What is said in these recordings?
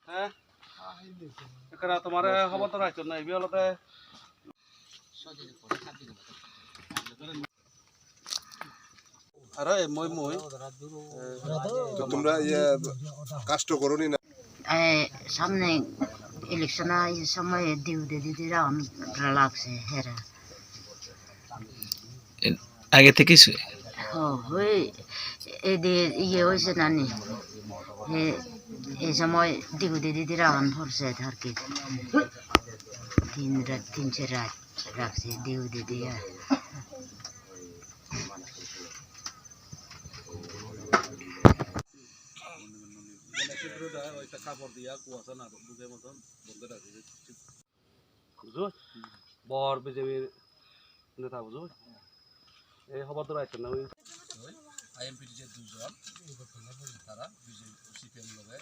হ্যাঁ এখানে তোমার খবর তো রাখছো না এই হলতে আরে মই মই তোমরা কাষ্ট করোনি না সামনে ইলেকশন সময় ডিউটি দিদিরা লাগছে হেরা আগে থেকে ওই এদের ইয়ে হয়েছে নানি এই সময় ডিউটি দিদিরা ভরছে আর কি 3 রাত রাখছে ডিউটি দিয়ে কাপড় দিয়া কুয়াশা না বুঝের মতন বন্ধ রাখছে বুঝো বর বিজেপির নেতা বুঝো এই খবর তো রাখছেন না ওই আইএমপিটি যে দুজন তারা বিজেপি সিপিএম লগে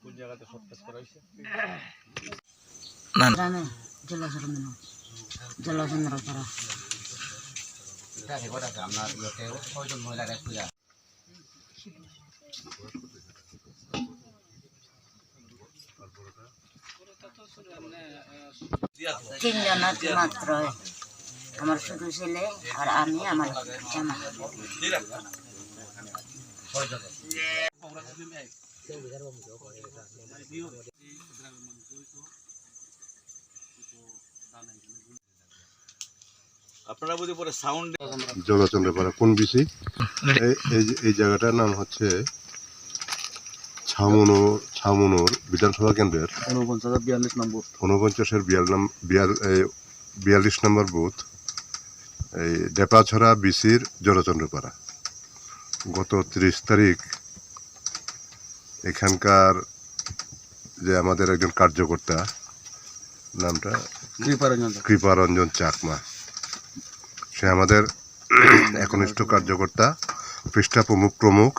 কোন জায়গাতে সৎকাজ করা হয়েছে জলচন্দ্র পাড়া আপনার ইয়েতে 6 জন মহিলার এক পূজা তিনজন মাত্র আমার শুধু ছেলে আর আমি আমার জামা আপনারা বুঝি পরে সাউন্ড জলচন্দ্রপাড়া কোন বিসি এই জায়গাটার নাম হচ্ছে ছামনুর বিধানসভা কেন্দ্রের 49 নম্বর বুথ এই ডেপাছড়া বিসির জলচন্দ্রপাড়া গত 30 তারিখ এখানকার যে আমাদের একজন কার্যকর্তা নামটা কৃপারঞ্জন চাকমা সে আমাদের একনিষ্ঠ কার্যকর্তা পৃষ্ঠা প্রমুখ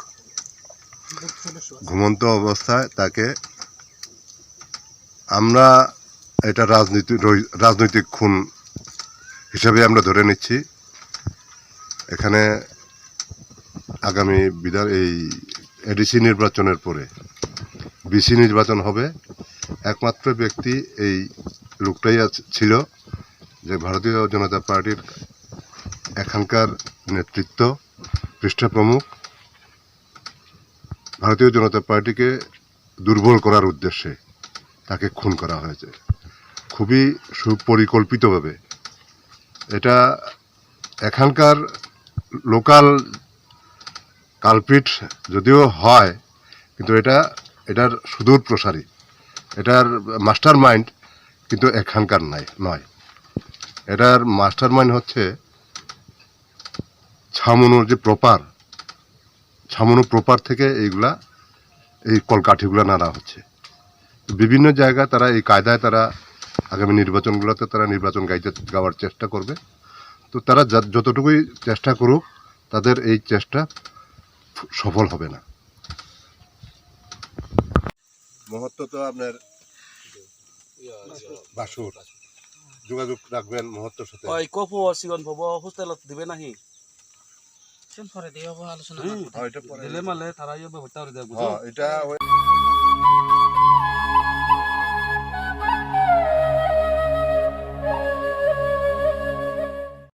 ঘুমন্ত অবস্থায় তাকে আমরা এটা রাজনৈতিক খুন হিসাবে আমরা ধরে নিচ্ছি এখানে আগামী এই এডিসি নির্বাচনের পরে বিসি নির্বাচন হবে একমাত্র ব্যক্তি এই লোকটাই ছিল যে ভারতীয় জনতা পার্টির এখানকার নেতৃত্ব পৃষ্ঠা প্রমুখ ভারতীয় জনতা পার্টিকে দুর্বল করার উদ্দেশ্যে তাকে খুন করা হয়েছে খুবই সুপরিকল্পিতভাবে এটা এখানকার লোকাল কালপ্রিট যদিও হয় কিন্তু এটার সুদূর প্রসারী এটার মাস্টার মাইন্ড কিন্তু এখানকার নয় এটার মাস্টার মাইন্ড হচ্ছে ছামনু প্রপার থেকে এই কলকাঠিগুলা নাড়া হচ্ছে বিভিন্ন জায়গায় তারা এই কায়দায় তারা আগামী নির্বাচনগুলোতে তারা নির্বাচন গাওয়ার চেষ্টা করবে তো তারা যতটুকুই চেষ্টা করুক তাদের এই চেষ্টা সফল হবে না মহত্ব তো আপনার বাসুর যোগাযোগ রাখবেন মহত্বর সাথে ওই কফু সিগন ভব হোস্টেলত দিবে নাহি পরে দিয়ে আলোচনা দিলে মালে তারা ইয়ে ব্যবস্থা করে দেব এটা